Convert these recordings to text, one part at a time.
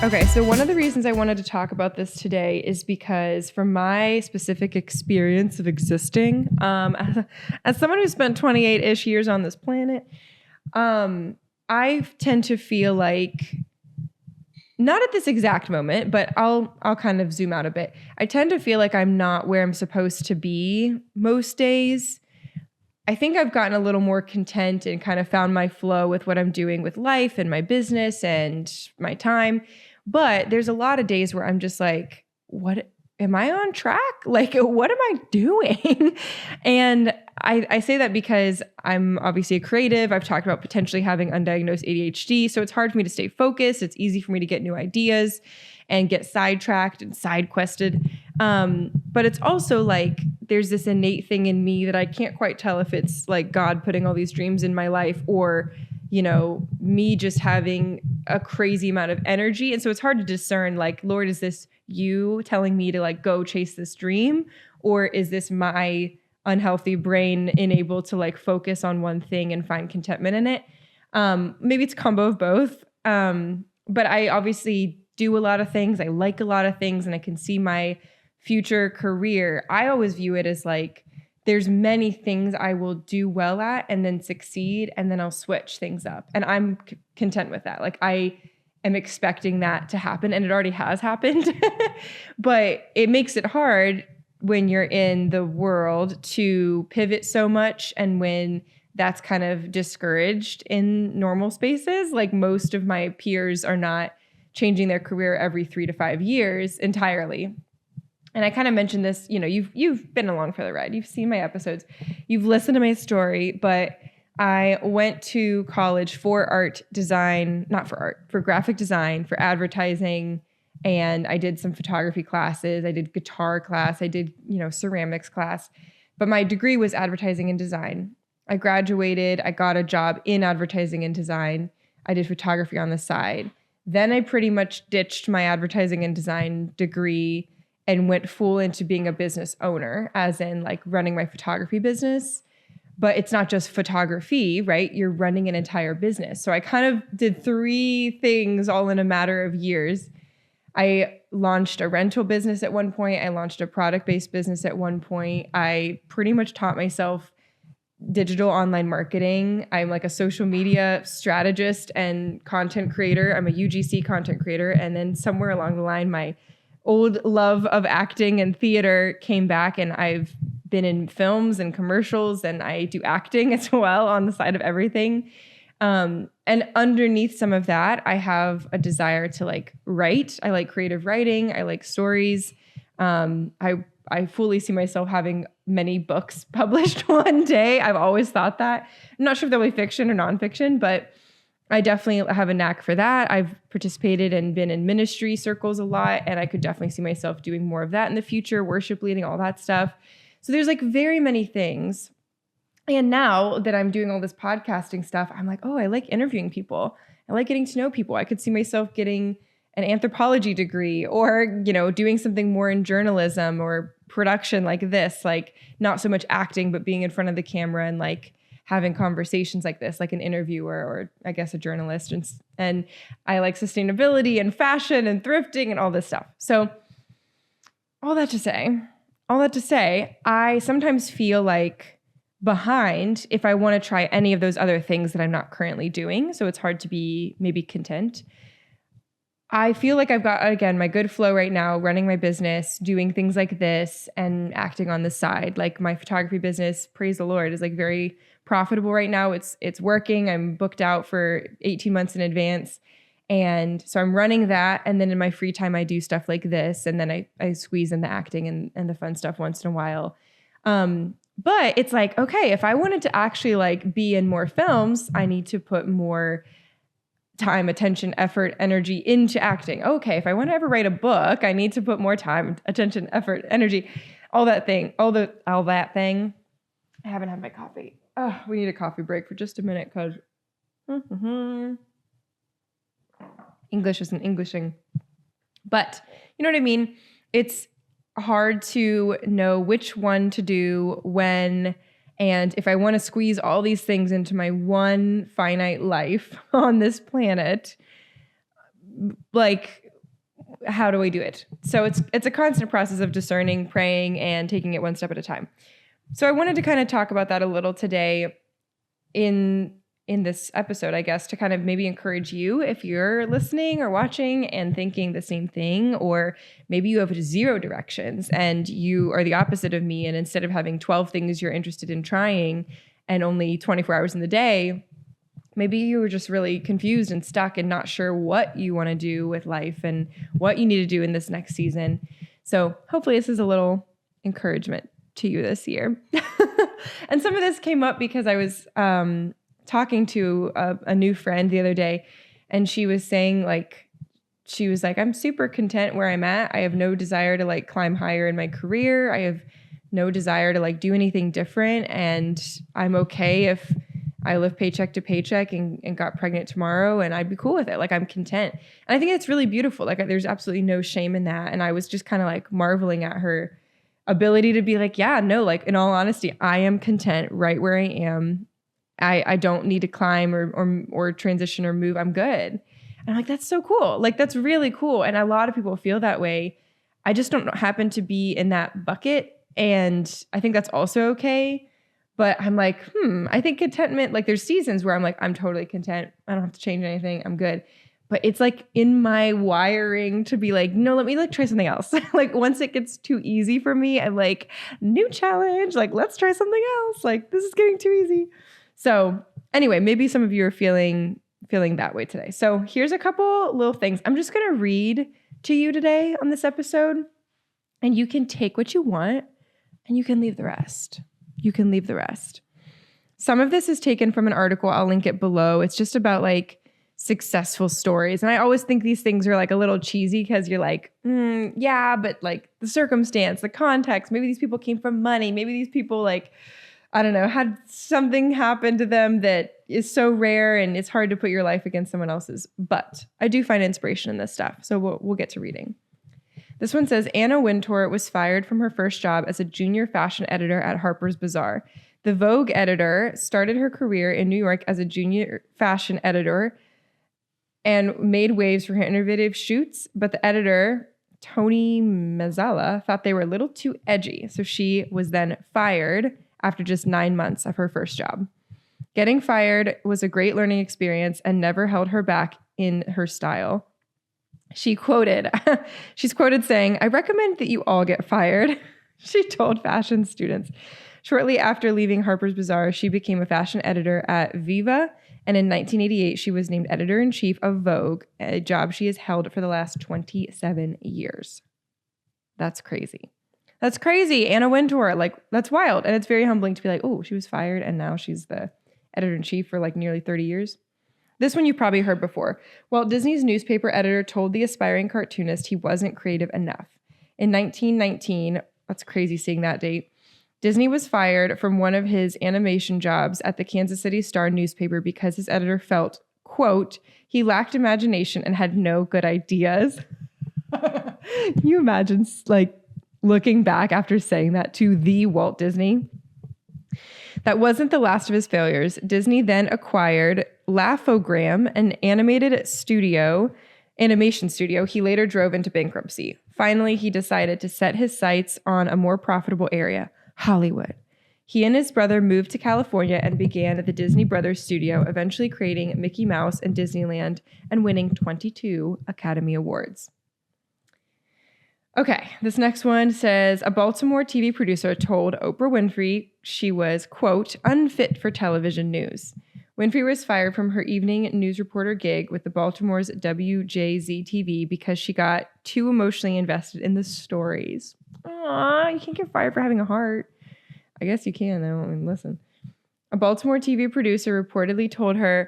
Okay, so one of the reasons I wanted to talk about this today is because from my specific experience of existing, as someone who spent 28-ish years on this planet, I tend to feel like, not at this exact moment, but I'll kind of zoom out a bit. I tend to feel like I'm not where I'm supposed to be most days. I think I've gotten a little more content and kind of found my flow with what I'm doing with life and my business and my time. But there's a lot of days where I'm just like, what am I on track? Like, what am I doing? And I say that because I'm obviously a creative. I've talked about potentially having undiagnosed ADHD. So it's hard for me to stay focused. It's easy for me to get new ideas and get sidetracked and side quested. But it's also like there's this innate thing in me that I can't quite tell if it's like God putting all these dreams in my life or, you know, me just having a crazy amount of energy. And so it's hard to discern, like, Lord, is this you telling me to like go chase this dream? Or is this my unhealthy brain unable to like focus on one thing and find contentment in it? Maybe it's a combo of both. But I obviously do a lot of things. I like a lot of things and I can see my future career. I always view it as like, there's many things I will do well at and then succeed and then I'll switch things up. And I'm content with that. Like I am expecting that to happen and it already has happened. But it makes it hard when you're in the world to pivot so much and when that's kind of discouraged in normal spaces. Like most of my peers are not changing their career every 3 to 5 years entirely. And I kind of mentioned this, you know, you've been along for the ride. You've seen my episodes. You've listened to my story, but I went to college for art design, not for art, for graphic design, for advertising. And I did some photography classes. I did guitar class. I did, you know, ceramics class. But my degree was advertising and design. I graduated. I got a job in advertising and design. I did photography on the side. Then I pretty much ditched my advertising and design degree and went full into being a business owner, as in like running my photography business. But it's not just photography, right? You're running an entire business. So I kind of did 3 things all in a matter of years. I launched a rental business at one point. I launched a product-based business at one point. I pretty much taught myself digital online marketing. I'm like a social media strategist and content creator. I'm a UGC content creator. And then somewhere along the line, my old love of acting and theater came back and I've been in films and commercials and I do acting as well on the side of everything. And underneath some of that, I have a desire to like write. I like creative writing. I like stories. I fully see myself having many books published one day. I've always thought that. I'm not sure if they'll be fiction or nonfiction, but I definitely have a knack for that. I've participated and been in ministry circles a lot, and I could definitely see myself doing more of that in the future, worship leading, all that stuff. So there's like very many things. And now that I'm doing all this podcasting stuff, I'm like, oh, I like interviewing people. I like getting to know people. I could see myself getting an anthropology degree or, you know, doing something more in journalism or production like this, like not so much acting, but being in front of the camera and like having conversations like this, like an interviewer or I guess a journalist. And I like sustainability and fashion and thrifting and all this stuff. So all that to say, I sometimes feel like behind if I want to try any of those other things that I'm not currently doing. So it's hard to be maybe content. I feel like I've got, again, my good flow right now, running my business, doing things like this and acting on the side. Like my photography business, praise the Lord, is like very profitable right now. It's working. I'm booked out for 18 months in advance. And so I'm running that. And then in my free time, I do stuff like this. And then I squeeze in the acting and the fun stuff once in a while. But it's like, okay, if I wanted to actually like be in more films, I need to put more time, attention, effort, energy into acting. Okay, if I want to ever write a book, I need to put more time, attention, effort, energy, all that thing. I haven't had my coffee. Oh, we need a coffee break for just a minute because English isn't Englishing. But you know what I mean? It's hard to know which one to do when. And if I want to squeeze all these things into my one finite life on this planet, like how do I do it? So it's a constant process of discerning, praying, and taking it one step at a time. So I wanted to kind of talk about that a little today in this episode, I guess, to kind of maybe encourage you if you're listening or watching and thinking the same thing, or maybe you have 0 directions and you are the opposite of me. And instead of having 12 things you're interested in trying and only 24 hours in the day, maybe you were just really confused and stuck and not sure what you want to do with life and what you need to do in this next season. So hopefully this is a little encouragement to you this year. And some of this came up because I was talking to a new friend the other day, and she was saying I'm super content where I'm at. I have no desire to like climb higher in my career. I have no desire to like do anything different. And I'm okay if I live paycheck to paycheck and got pregnant tomorrow, and I'd be cool with it. Like, I'm content. And I think it's really beautiful. Like, there's absolutely no shame in that. And I was just kind of like marveling at her ability to be like, yeah, no, like in all honesty, I am content right where I am. I don't need to climb or transition or move. I'm good. And I'm like, that's so cool. Like, that's really cool. And a lot of people feel that way. I just don't happen to be in that bucket. And I think that's also okay. But I'm like, I think contentment, like there's seasons where I'm like, I'm totally content. I don't have to change anything. I'm good. But it's like in my wiring to be like, no, let me like try something else. Like once it gets too easy for me, I'm like, new challenge. Like, let's try something else. Like, this is getting too easy. So anyway, maybe some of you are feeling that way today. So here's a couple little things. I'm just going to read to you today on this episode, and you can take what you want and you can leave the rest. You can leave the rest. Some of this is taken from an article. I'll link it below. It's just about like successful stories. And I always think these things are like a little cheesy because you're like, yeah, but like the circumstance, the context, maybe these people came from money. Maybe these people like, I don't know, had something happen to them that is so rare and it's hard to put your life against someone else's. But I do find inspiration in this stuff. So we'll get to reading. This one says, Anna Wintour was fired from her first job as a junior fashion editor at Harper's Bazaar. The Vogue editor started her career in New York as a junior fashion editor and made waves for her innovative shoots, but the editor, Tony Mazzella, thought they were a little too edgy, so she was then fired after just 9 months of her first job. Getting fired was a great learning experience and never held her back in her style. She's quoted saying, "I recommend that you all get fired," she told fashion students. Shortly after leaving Harper's Bazaar, she became a fashion editor at Viva, and in 1988, she was named editor-in-chief of Vogue, a job she has held for the last 27 years. That's crazy. That's crazy. Anna Wintour, like, that's wild. And it's very humbling to be like, oh, she was fired, and now she's the editor-in-chief for like nearly 30 years. This one you probably heard before. Walt Disney's newspaper editor told the aspiring cartoonist he wasn't creative enough. In 1919, that's crazy seeing that date, Disney was fired from one of his animation jobs at the Kansas City Star newspaper because his editor felt, quote, he lacked imagination and had no good ideas. Can you imagine, like, looking back after saying that to the Walt Disney? That wasn't the last of his failures. Disney then acquired Laugh-O-Gram, an animation studio he later drove into bankruptcy. Finally, he decided to set his sights on a more profitable area, Hollywood. He and his brother moved to California and began the Disney Brothers studio, eventually creating Mickey Mouse and Disneyland and winning 22 Academy Awards. Okay, this next one says, a Baltimore TV producer told Oprah Winfrey she was, quote, unfit for television news. Winfrey was fired from her evening news reporter gig with the Baltimore's WJZ-TV because she got too emotionally invested in the stories. Aw, you can't get fired for having a heart. I guess you can, though. I mean, listen. A Baltimore TV producer reportedly told her,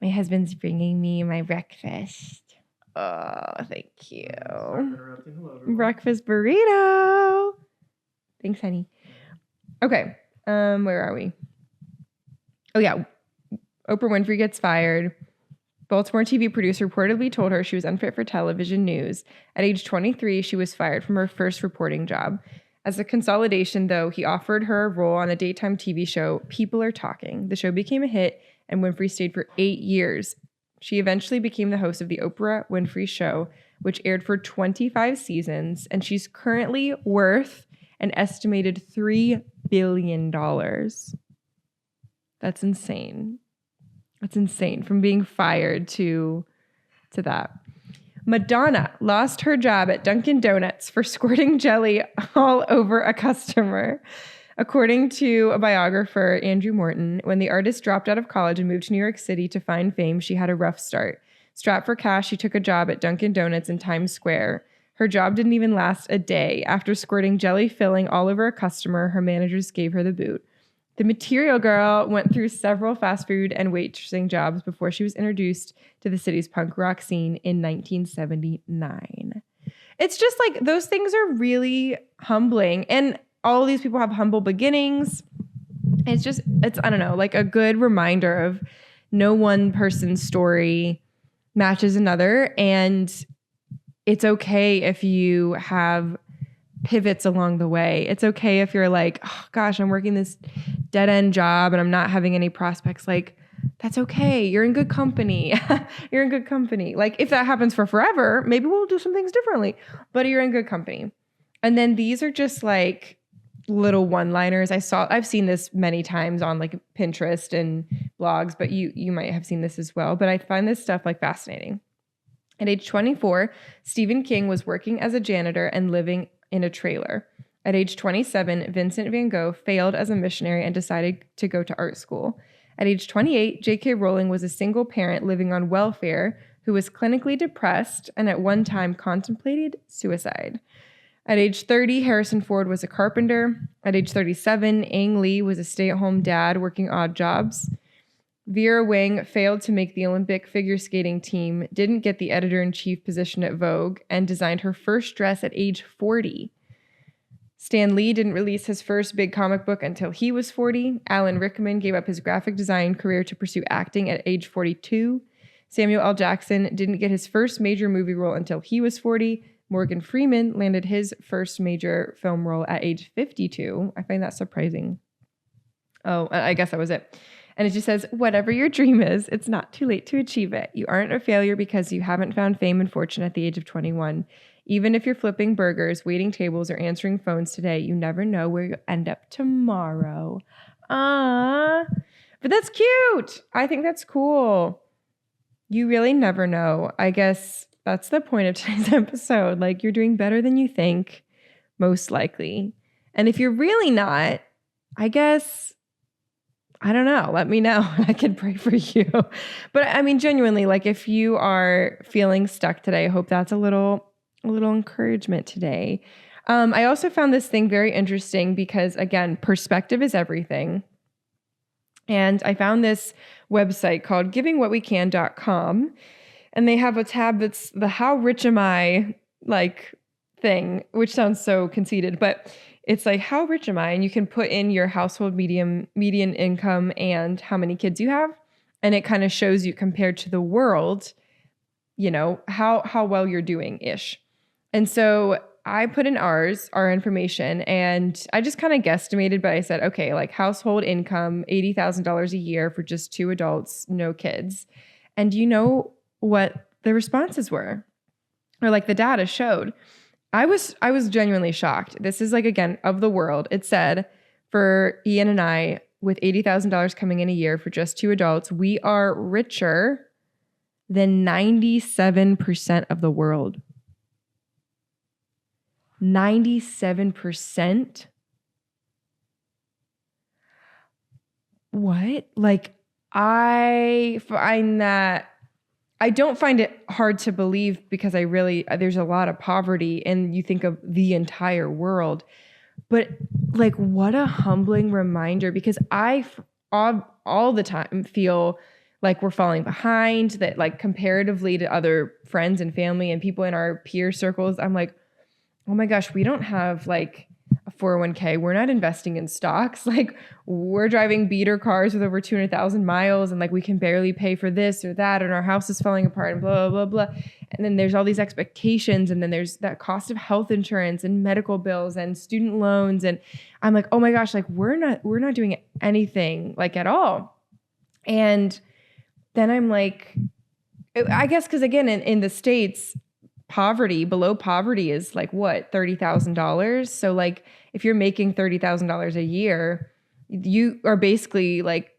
my husband's bringing me my breakfast. Oh, thank you. Breakfast burrito. Thanks, honey. Okay. Where are we? Oh, yeah. Oprah Winfrey gets fired. Baltimore TV producer reportedly told her she was unfit for television news. At age 23, she was fired from her first reporting job. As a consolidation, though, he offered her a role on a daytime TV show, People Are Talking. The show became a hit, and Winfrey stayed for 8 years. She eventually became the host of the Oprah Winfrey Show, which aired for 25 seasons, and she's currently worth an estimated $3 billion. That's insane. That's insane, from being fired to that. Madonna lost her job at Dunkin' Donuts for squirting jelly all over a customer. According to a biographer, Andrew Morton, when the artist dropped out of college and moved to New York City to find fame, she had a rough start. Strapped for cash, she took a job at Dunkin' Donuts in Times Square. Her job didn't even last a day. After squirting jelly filling all over a customer, her managers gave her the boot. The Material Girl went through several fast food and waitressing jobs before she was introduced to the city's punk rock scene in 1979. It's just like, those things are really humbling. And all of these people have humble beginnings. It's I don't know, like a good reminder of no one person's story matches another. And it's okay if you have pivots along the way. It's okay if you're like, oh gosh, I'm working this dead end job and I'm not having any prospects. Like, that's okay. You're in good company. You're in good company. Like, if that happens for forever, maybe we'll do some things differently, but you're in good company. And then these are just like little one-liners. I've seen this many times on like Pinterest and blogs, but you might have seen this as well. But I find this stuff like fascinating. At age 24, Stephen King was working as a janitor and living in a trailer. At age 27, Vincent van Gogh failed as a missionary and decided to go to art school. At age 28, J.K. Rowling was a single parent living on welfare who was clinically depressed and at one time contemplated suicide. At age 30, Harrison Ford was a carpenter. At age 37, Ang Lee was a stay-at-home dad working odd jobs. Vera Wang failed to make the Olympic figure skating team, didn't get the editor-in-chief position at Vogue, and designed her first dress at age 40. Stan Lee didn't release his first big comic book until he was 40. Alan Rickman gave up his graphic design career to pursue acting at age 42. Samuel L. Jackson didn't get his first major movie role until he was 40. Morgan Freeman landed his first major film role at age 52. I find that surprising. Oh, I guess that was it. And it just says, whatever your dream is, it's not too late to achieve it. You aren't a failure because you haven't found fame and fortune at the age of 21. Even if you're flipping burgers, waiting tables, or answering phones today, you never know where you'll end up tomorrow. But that's cute. I think that's cool. You really never know. I guess that's the point of today's episode. Like, you're doing better than you think, most likely. And if you're really not, I guess, I don't know. Let me know. I can pray for you. But I mean, genuinely, like, if you are feeling stuck today, I hope that's a little encouragement today. I also found this thing very interesting because, again, perspective is everything. And I found this website called givingwhatwecan.com. And they have a tab that's the how rich am I like thing, which sounds so conceited, but it's like, how rich am I? And you can put in your household median income and how many kids you have. And it kind of shows you compared to the world, you know, how well you're doing ish. And so I put in our information, and I just kind of guesstimated, but I said, okay, like household income, $80,000 a year for just 2 adults, no kids. And you know what the responses were, or like the data showed? I was genuinely shocked. This is like, again, of the world. It said for Ian and I, with $80,000 coming in a year for just 2 adults, we are richer than 97% of the world. 97%? What? Like, I find that, I don't find it hard to believe because there's a lot of poverty and you think of the entire world. But like, what a humbling reminder, because I all the time feel like we're falling behind, that like comparatively to other friends and family and people in our peer circles, I'm like, oh my gosh, we don't have like a 401k. We're not investing in stocks. Like, we're driving beater cars with over 200,000 miles and like we can barely pay for this or that, and our house is falling apart and blah, blah, blah, blah. And then there's all these expectations, and then there's that cost of health insurance and medical bills and student loans. And I'm like, oh my gosh, like we're not doing anything like at all. And then I'm like, I guess because again, in the States, below poverty is like what, $30,000. So like if you're making $30,000 a year, you are basically like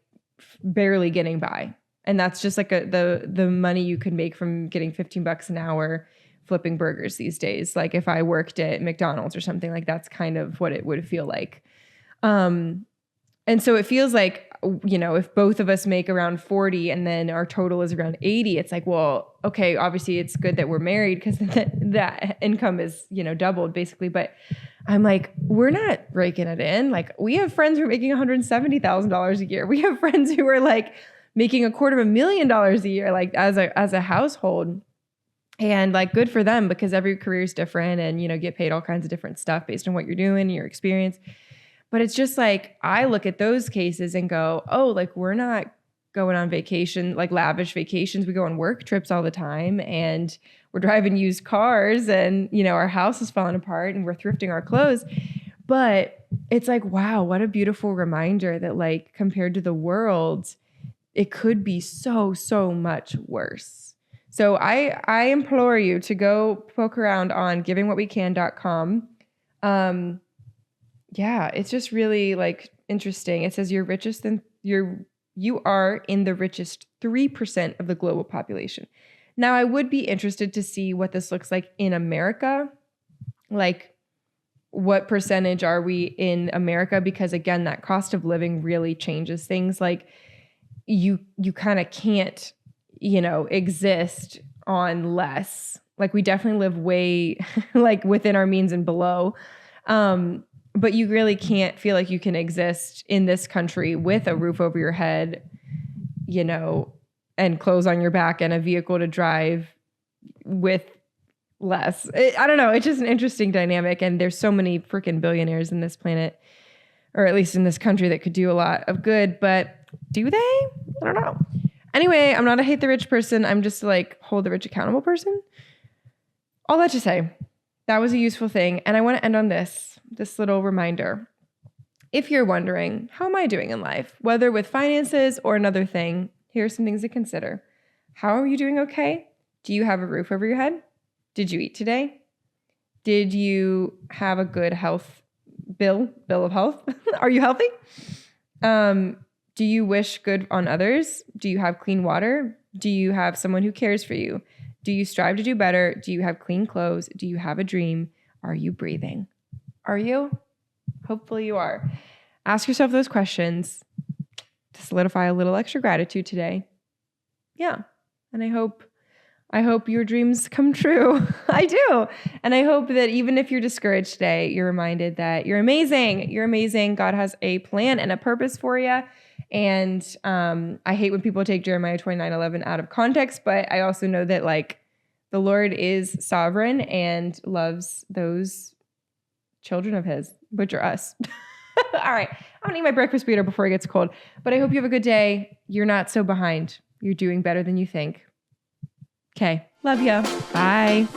barely getting by. And that's just like the money you could make from getting $15 an hour flipping burgers these days. Like if I worked at McDonald's or something, like that's kind of what it would feel like. And so it feels like, you know, if both of us make around 40 and then our total is around 80, it's like, well, okay, obviously it's good that we're married because that income is, you know, doubled basically. But I'm like, we're not raking it in. Like we have friends who are making $170,000 a year. We have friends who are like making $250,000 a year, like as a household. And like good for them because every career is different and, you know, get paid all kinds of different stuff based on what you're doing, your experience. But it's just like, I look at those cases and go, oh, like we're not going on vacation, like lavish vacations. We go on work trips all the time and we're driving used cars and, you know, our house is falling apart and we're thrifting our clothes. But it's like, wow, what a beautiful reminder that like compared to the world, it could be so, so much worse. So I implore you to go poke around on givingwhatwecan.com. Yeah, it's just really like interesting. It says you are in the richest 3% of the global population. Now, I would be interested to see what this looks like in America. Like what percentage are we in America? Because again, that cost of living really changes things. Like you kind of can't, you know, exist on less. Like we definitely live way like within our means and below. But you really can't feel like you can exist in this country with a roof over your head, you know, and clothes on your back and a vehicle to drive with less. I don't know. It's just an interesting dynamic. And there's so many freaking billionaires in this planet, or at least in this country, that could do a lot of good. But do they? I don't know. Anyway, I'm not a hate the rich person. I'm just like hold the rich accountable person. All that to say, that was a useful thing. And I want to end on this little reminder. If you're wondering, how am I doing in life, whether with finances or another thing, here are some things to consider. How are you doing okay? Do you have a roof over your head? Did you eat today? Did you have a good health bill of health? Are you healthy? Do you wish good on others? Do you have clean water? Do you have someone who cares for you? Do you strive to do better? Do you have clean clothes? Do you have a dream? Are you breathing? Are you? Hopefully you are. Ask yourself those questions to solidify a little extra gratitude today. Yeah. And I hope your dreams come true. I do. And I hope that even if you're discouraged today, you're reminded that you're amazing. You're amazing. God has a plan and a purpose for you. And I hate when people take Jeremiah 29:11 out of context, but I also know that like the Lord is sovereign and loves those children of his, which are us. All right. I'm gonna eat my breakfast burrito before it gets cold, but I hope you have a good day. You're not so behind. You're doing better than you think. Okay. Love ya. Bye.